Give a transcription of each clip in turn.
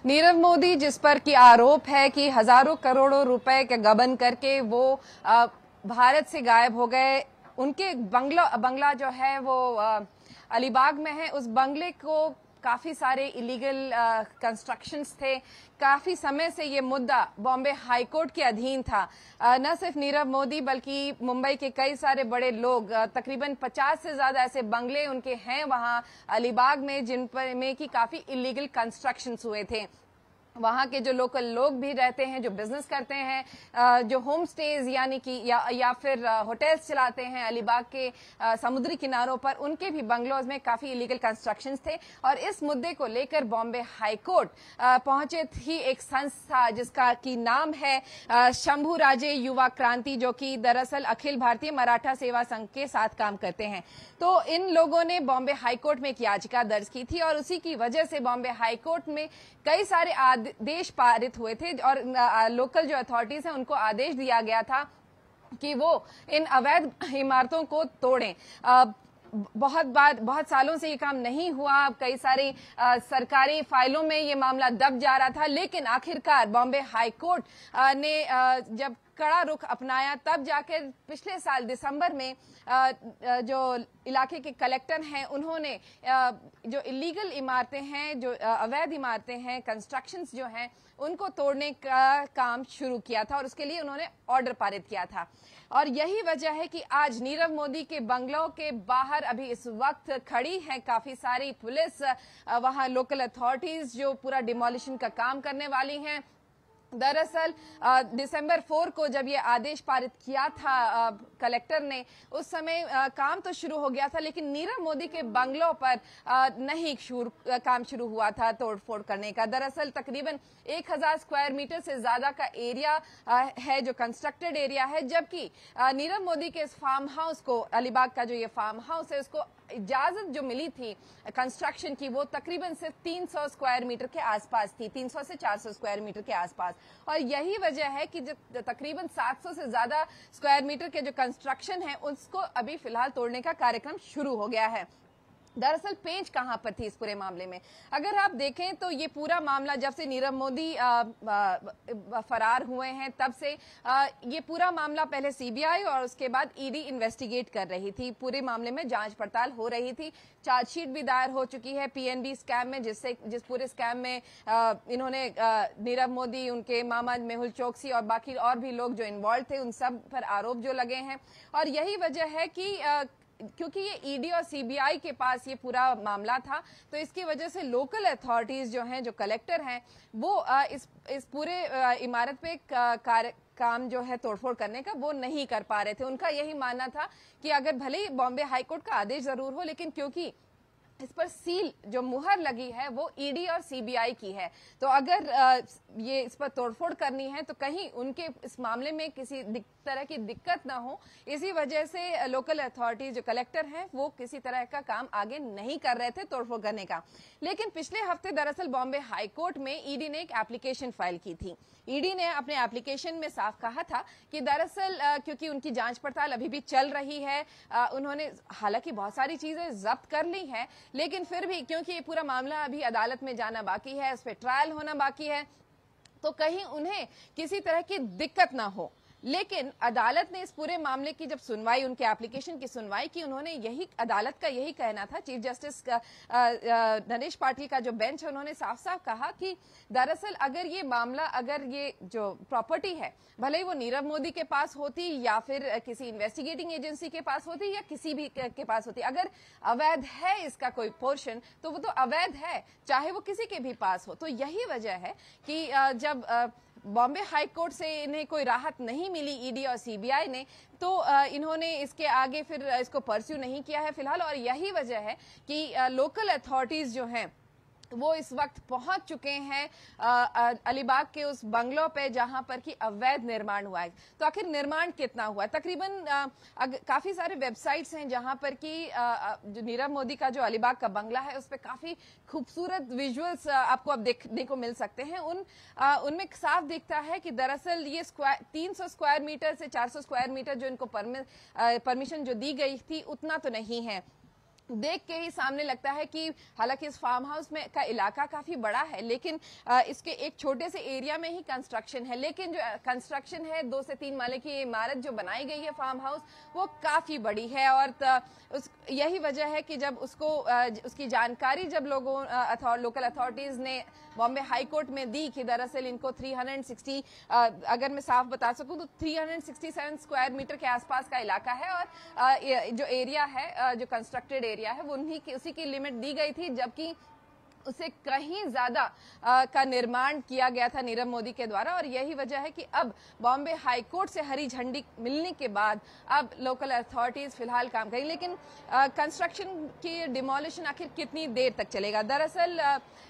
नीरव मोदी जिस पर की आरोप है कि हजारों करोड़ों रुपए के गबन करके वो भारत से गायब हो गए। उनके बंगला जो है वो अलीबाग में है। उस बंगले को काफी सारे इलीगल कंस्ट्रक्शंस थे। काफी समय से ये मुद्दा बॉम्बे हाईकोर्ट के अधीन था। न सिर्फ नीरव मोदी बल्कि मुंबई के कई सारे बड़े लोग, तकरीबन 50 से ज्यादा ऐसे बंगले उनके हैं वहां अलीबाग में जिन पर में की काफी इलीगल कंस्ट्रक्शंस हुए थे। वहां के जो लोकल लोग भी रहते हैं, जो बिजनेस करते हैं, जो होम स्टेज यानी कि या फिर होटल्स चलाते हैं अलीबाग के समुद्री किनारों पर, उनके भी बंगलोज में काफी इलीगल कंस्ट्रक्शंस थे। और इस मुद्दे को लेकर बॉम्बे हाईकोर्ट पहुंचे थी एक संस्था जिसका की नाम है शंभू राजे युवा क्रांति, जो कि दरअसल अखिल भारतीय मराठा सेवा संघ के साथ काम करते हैं। तो इन लोगों ने बॉम्बे हाईकोर्ट में एक याचिका दर्ज की थी और उसी की वजह से बॉम्बे हाईकोर्ट में कई सारे आदेश पारित हुए थे और लोकल जो अथॉरिटीज हैं उनको आदेश दिया गया था कि वो इन अवैध इमारतों को तोड़ें। बहुत सालों से ये काम नहीं हुआ। कई सारी सरकारी फाइलों में ये मामला दब जा रहा था, लेकिन आखिरकार बॉम्बे हाईकोर्ट ने जब कड़ा रुख अपनाया तब जाकर पिछले साल दिसंबर में जो इलाके के कलेक्टर हैं उन्होंने जो इलीगल इमारतें हैं, जो अवैध इमारतें हैं, कंस्ट्रक्शंस जो हैं, उनको तोड़ने का काम शुरू किया था और उसके लिए उन्होंने ऑर्डर पारित किया था। और यही वजह है कि आज नीरव मोदी के बंगलों के बाहर अभी इस वक्त खड़ी है काफी सारी पुलिस, वहां लोकल अथॉरिटीज जो पूरा डिमोलिशन का काम करने वाली हैं। दरअसल दिसंबर 4 को जब ये आदेश पारित किया था कलेक्टर ने, उस समय काम तो शुरू हो गया था, लेकिन नीरव मोदी के बंगलों पर नहीं काम शुरू हुआ था तोड़फोड़ करने का। दरअसल तकरीबन 1000 स्क्वायर मीटर से ज्यादा का एरिया है जो कंस्ट्रक्टेड एरिया है, जबकि नीरव मोदी के इस फार्म हाउस को, अलीबाग का जो ये फार्म हाउस है, उसको इजाजत जो मिली थी कंस्ट्रक्शन की वो तकरीबन सिर्फ 300 स्क्वायर मीटर के आसपास थी, 300 से 400 स्क्वायर मीटर के आसपास। और यही वजह है कि जो तकरीबन 700 से ज्यादा स्क्वायर मीटर के जो कंस्ट्रक्शन है उसको अभी फिलहाल तोड़ने का कार्यक्रम शुरू हो गया है। दरअसल पेंच कहां पर थी इस पूरे मामले में? अगर आप देखें तो ये पूरा मामला जब से नीरव मोदी फरार हुए हैं तब से ये पूरा मामला पहले सीबीआई और उसके बाद ईडी इन्वेस्टिगेट कर रही थी। पूरे मामले में जांच पड़ताल हो रही थी। चार्जशीट भी दायर हो चुकी है पीएनबी स्कैम में, जिस पूरे स्कैम में इन्होंने नीरव मोदी, उनके मामा मेहुल चोकसी और बाकी और भी लोग जो इन्वॉल्व थे उन सब पर आरोप जो लगे हैं। और यही वजह है कि क्योंकि ये ईडी और सीबीआई के पास ये पूरा मामला था, तो इसकी वजह से लोकल अथॉरिटीज जो हैं, जो कलेक्टर हैं, वो इस पूरे इमारत पे काम जो है तोड़फोड़ करने का वो नहीं कर पा रहे थे। उनका यही मानना था कि अगर भले ही बॉम्बे हाईकोर्ट का आदेश जरूर हो, लेकिन क्योंकि इस पर सील जो मुहर लगी है वो ईडी और सीबीआई की है, तो अगर ये इस पर तोड़फोड़ करनी है तो कहीं उनके इस मामले में किसी तरह की दिक्कत ना हो, इसी वजह से लोकल अथॉरिटी जो कलेक्टर हैं वो किसी तरह का काम आगे नहीं कर रहे थे तोड़फोड़ करने का। लेकिन पिछले हफ्ते दरअसल बॉम्बे हाईकोर्ट में ईडी ने एक एप्लीकेशन फाइल की थी। ईडी ने अपने एप्लीकेशन में साफ कहा था कि दरअसल क्योंकि उनकी जांच पड़ताल अभी भी चल रही है, उन्होंने हालांकि बहुत सारी चीजें जब्त कर ली हैं, लेकिन फिर भी क्योंकि ये पूरा मामला अभी अदालत में जाना बाकी है, उस पर ट्रायल होना बाकी है, तो कहीं उन्हें किसी तरह की दिक्कत ना हो। लेकिन अदालत ने इस पूरे मामले की जब सुनवाई, उनके एप्लीकेशन की सुनवाई की, उन्होंने अदालत का यही कहना था, चीफ जस्टिस नरेश पाटिल का जो बेंच है, उन्होंने साफ साफ कहा कि दरअसल अगर ये मामला, अगर ये जो प्रॉपर्टी है भले ही वो नीरव मोदी के पास होती या फिर किसी इन्वेस्टिगेटिंग एजेंसी के पास होती या किसी भी के पास होती, अगर अवैध है इसका कोई पोर्शन तो वो तो अवैध है, चाहे वो किसी के भी पास हो। तो यही वजह है कि जब बॉम्बे हाई कोर्ट से इन्हें कोई राहत नहीं मिली ईडी और सीबीआई ने, तो इन्होंने इसके आगे फिर इसको परस्यू नहीं किया है फिलहाल। और यही वजह है कि लोकल अथॉरिटीज जो हैं वो इस वक्त पहुंच चुके हैं अलीबाग के उस बंगलों पे जहां पर कि अवैध निर्माण हुआ है। तो आखिर निर्माण कितना हुआ है? तकरीबन काफी सारे वेबसाइट्स हैं जहां पर कि जो नीरव मोदी का जो अलीबाग का बंगला है उस पे काफी खूबसूरत विजुअल्स आपको अब देखने को मिल सकते हैं। उनमें साफ दिखता है कि दरअसल ये 300 स्क्वायर मीटर से 400 स्क्वायर मीटर जो इनको परमिशन जो दी गई थी उतना तो नहीं है। देख के ही सामने लगता है कि हालांकि इस फार्म हाउस में का इलाका काफी बड़ा है, लेकिन इसके एक छोटे से एरिया में ही कंस्ट्रक्शन है। लेकिन जो कंस्ट्रक्शन है 2 से 3 माले की इमारत जो बनाई गई है फार्म हाउस, वो काफी बड़ी है। और यही वजह है कि जब उसकी जानकारी जब लोकल अथॉरिटीज ने बॉम्बे हाई कोर्ट में दी कि दरअसल इनको 360 अगर मैं साफ बता सकूं तो 367 स्क्वायर मीटर के आसपास का इलाका है, और जो एरिया है जो कंस्ट्रक्टेड एरिया है वो उसी की लिमिट दी गई थी, जबकि उसे कहीं ज्यादा का निर्माण किया गया था नीरव मोदी के द्वारा। और यही वजह है कि अब बॉम्बे हाई कोर्ट से हरी झंडी मिलने के बाद अब लोकल अथॉरिटीज फिलहाल काम करेंगी। लेकिन कंस्ट्रक्शन की डिमोलिशन आखिर कितनी देर तक चलेगा? दरअसल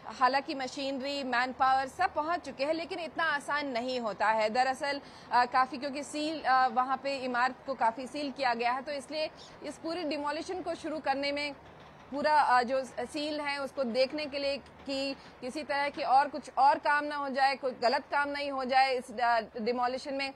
हालांकि मशीनरी, मैन पावर सब पहुंच चुके हैं, लेकिन इतना आसान नहीं होता है। दरअसल काफी, क्योंकि सील वहां पे इमारत को काफी सील किया गया है, तो इसलिए इस पूरी डिमोलिशन को शुरू करने में पूरा जो सील है उसको देखने के लिए कि किसी तरह की और कुछ और काम ना हो जाए, कोई गलत काम नहीं हो जाए इस डिमोलिशन में,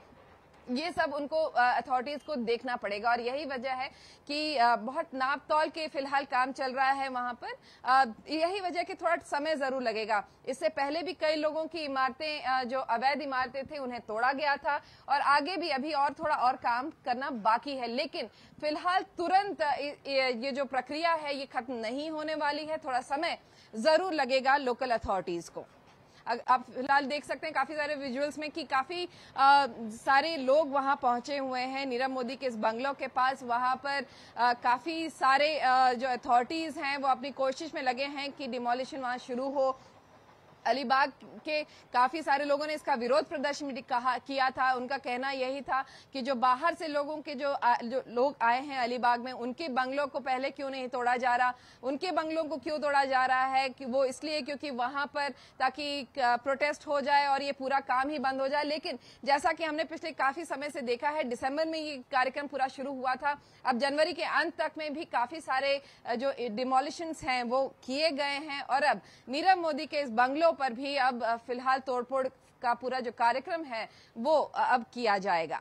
ये सब उनको अथॉरिटीज को देखना पड़ेगा। और यही वजह है कि बहुत नाप तौल के फिलहाल काम चल रहा है वहां पर। यही वजह कि थोड़ा समय जरूर लगेगा। इससे पहले भी कई लोगों की इमारतें, जो अवैध इमारतें थी, उन्हें तोड़ा गया था, और आगे भी अभी और थोड़ा और काम करना बाकी है। लेकिन फिलहाल तुरंत ये जो प्रक्रिया है ये खत्म नहीं होने वाली है, थोड़ा समय जरूर लगेगा लोकल अथॉरिटीज को। आप फिलहाल देख सकते हैं काफी सारे विजुअल्स में कि काफी सारे लोग वहां पहुंचे हुए हैं नीरव मोदी के इस बंगलों के पास। वहां पर काफी सारे जो अथॉरिटीज हैं वो अपनी कोशिश में लगे हैं कि डिमोलिशन वहां शुरू हो। अलीबाग के काफी सारे लोगों ने इसका विरोध प्रदर्शन भी किया था। उनका कहना यही था कि जो बाहर से लोगों के जो लोग आए हैं अलीबाग में, उनके बंगलों को पहले क्यों नहीं तोड़ा जा रहा, उनके बंगलों को क्यों तोड़ा जा रहा है, कि वो इसलिए क्योंकि वहां पर ताकि प्रोटेस्ट हो जाए और ये पूरा काम ही बंद हो जाए। लेकिन जैसा कि हमने पिछले काफी समय से देखा है, दिसंबर में ये कार्यक्रम पूरा शुरू हुआ था, अब जनवरी के अंत तक में भी काफी सारे जो डिमोलिशंस हैं वो किए गए हैं। और अब नीरव मोदी के इस बंगलों पर भी अब फिलहाल तोड़फोड़ का पूरा जो कार्यक्रम है वो अब किया जाएगा।